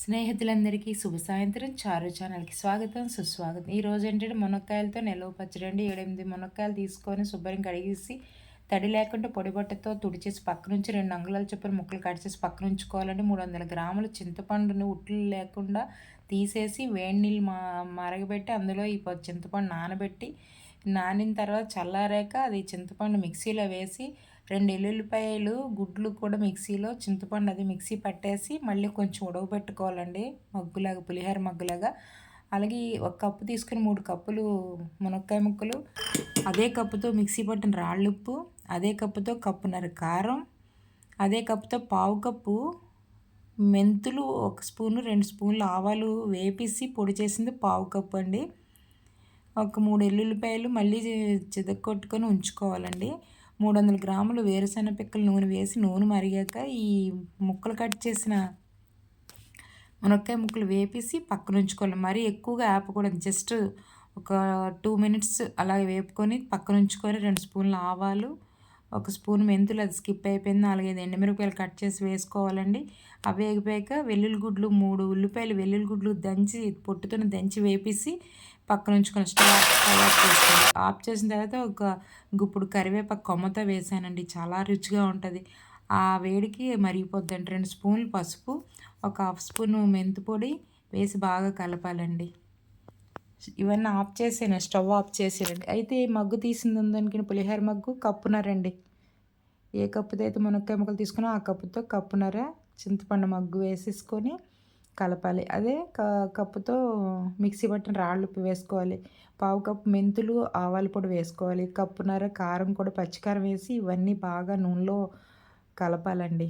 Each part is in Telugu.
స్నేహితులందరికీ శుభ సాయంత్రం. చారు ఛానల్‌కి స్వాగతం, సుస్వాగతం. ఈరోజు ఏంటంటే మునక్కాయలతో నిలవ పచ్చడి అండి. 7, 8 మునక్కాయలు తీసుకొని శుభ్రంగా కడిగేసి తడి లేకుండా పొడి బట్టతో తుడిచేసి పక్క నుంచి 2 అంగుళాల చొప్పున ముక్కలు కట్ చేసి పక్కన ఉంచుకోవాలండి. 300 గ్రాముల చింతపండుని ఉట్లు లేకుండా తీసేసి వేడి నీళ్ళు మరగబెట్టి అందులో ఈ చింతపండు నానబెట్టి నానిన తర్వాత చల్లారాక అది చింతపండు మిక్సీలో వేసి 2 ఎల్లుల్లిపాయలు గుడ్లు కూడా మిక్సీలో చింతపండు అది మిక్సీ పట్టేసి మళ్ళీ కొంచెం ఉడకబెట్టుకోవాలండి. మగ్గులాగా పులిహోర మగ్గులాగా. అలాగే ఒక కప్పు తీసుకొని 3 కప్పులు మునక్కాయ ముక్కలు, అదే కప్పుతో మిక్సీ పట్టిన రాళ్ళుప్పు, అదే కప్పుతో కప్పున్నర కారం, అదే కప్పుతో పావు కప్పు మెంతులు, 1 స్పూను 2 స్పూన్లు ఆవాలు వేపేసి పొడి చేసింది పావు కప్పు అండి. ఒక 3 ఎల్లుల్లిపాయలు మళ్ళీ చితక్కొట్టుకొని ఉంచుకోవాలండి. 300 గ్రాములు వేరుశెనగ పిక్కలు నూనె వేసి నూనె మరిగాక ఈ ముక్కలు కట్ చేసిన మునక్కాయ ముక్కలు వేపేసి పక్కన ఉంచుకోవాలి. మరీ ఎక్కువగా ఆపకూడదు. జస్ట్ ఒక 2 మినిట్స్ అలా వేపుకొని పక్కన ఉంచుకొని 2 స్పూన్ల ఆవాలు, 1 స్పూన్ మెంతులు అది స్కిప్ అయిపోయింది. 4, 5 ఎండుమిరపకాయలు కట్ చేసి వేసుకోవాలండి. అవి వేగిపోయాక వెల్లుల్లి గుడ్లు 3 ఉల్లిపాయలు వెల్లుల్లి గుడ్లు దంచి పొట్టుతో దంచి వేపేసి పక్కన ఉంచుకొని స్టవ్ ఆఫ్ చేసుకోవాలి. ఆఫ్ చేసిన తర్వాత ఒక గుప్పుడు కరివేపాకు కొమ్మతో వేసానండి. చాలా రుచిగా ఉంటుంది. ఆ వేడికి మరిగిపోద్దండి. 2 స్పూన్లు పసుపు, ఒక హాఫ్ స్పూను మెంతి పొడి వేసి బాగా కలపాలండి. ఇవన్నీ ఆఫ్ చేసాను. స్టవ్ ఆఫ్ చేసానండి. అయితే మగ్గు తీసింది ఉందనుకుని పులిహోర మగ్గు కప్పునరండి. ఏ కప్పుతో అయితే మునక్కాయ ముక్కలు తీసుకున్నా ఆ కప్పుతో కప్పునర చింతపండు మగ్గు వేసేసుకొని కలపాలి. అదే కప్పుతో మిక్సీ పట్టిన రాళ్ళుప్పు వేసుకోవాలి. పావు కప్పు మెంతులు, ఆవాల పొడి వేసుకోవాలి. కప్పున్నర కారం కూడా పచ్చికారం వేసి ఇవన్నీ బాగా నూనెలో కలపాలండి.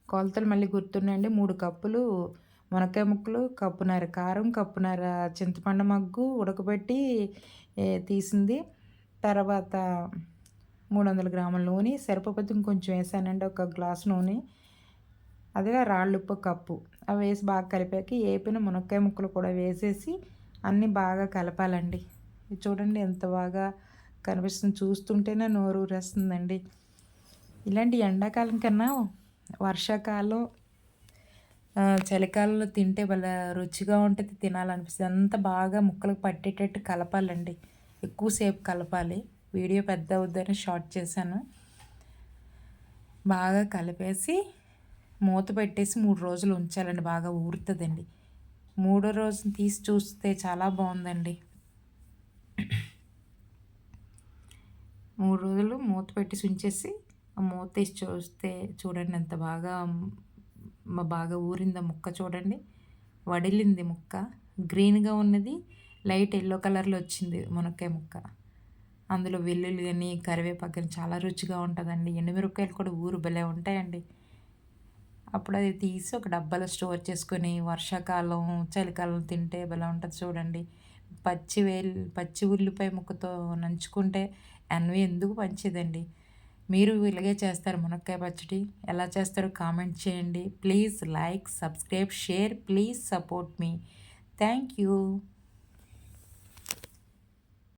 కొలతలు మళ్ళీ గుర్తున్నాయండి. 3 కప్పులు మునక్కాయ ముక్కలు, కప్పున్నర కారం, కప్పున్నర చింతపండు మగ్గు ఉడకబెట్టి తీసింది. తర్వాత 300 గ్రాముల నూనె, సరిపోతే ఇంకొంచెం వేసానండి. ఒక గ్లాసు నూనె, అదే రాళ్ళుప్పు కప్పు అవి వేసి బాగా కలిపాక ఏపిన మునక్కాయ ముక్కలు కూడా వేసేసి అన్నీ బాగా కలపాలండి. చూడండి ఎంత బాగా కనిపిస్తుంది. చూస్తుంటేనే నోరు ఊరేస్తుందండి. ఇలాంటి ఎండాకాలం కన్నా వర్షాకాలం, చలికాలంలో తింటే భలే రుచిగా ఉంటుంది, తినాలనిపిస్తుంది. అంత బాగా ముక్కలకు పట్టేటట్టు కలపాలండి. ఎక్కువసేపు కలపాలి. వీడియో పెద్ద అవుద్దని షార్ట్ చేశాను. బాగా కలిపేసి మూత పెట్టేసి 3 రోజులు ఉంచాలండి. బాగా ఊరుతుందండి. 3వ రోజున తీసి చూస్తే చాలా బాగుందండి. 3 రోజులు మూత పెట్టేసి ఉంచేసి మూత తీసి చూస్తే చూడండి ఎంత బాగా బాగా ఊరిందో ముక్క. చూడండి వడిలింది ముక్క. గ్రీన్గా ఉన్నది లైట్ ఎల్లో కలర్లో వచ్చింది మునక్కాయ ముక్క. అందులో వెల్లుల్లి కానీ కరివేపాకు కానీ చాలా రుచిగా ఉంటుందండి. ఎండుమిరపకాయలు కూడా ఊరు భలే ఉంటాయండి. అప్పుడు అది తీసి ఒక డబ్బాలో స్టోర్ చేసుకొని వర్షాకాలం, చలికాలం తింటే భలే ఉంటుంది చూడండి. పచ్చి ఉల్లిపాయ ముక్కతో నంచుకుంటే ఎనభై ఎందుకు మంచిదండి. మీరు ఇలాగే చేస్తారు మునక్కాయ పచ్చడి. ఎలా చేస్తారో కామెంట్ చేయండి. Please like, subscribe, share. Please support me. Thank you.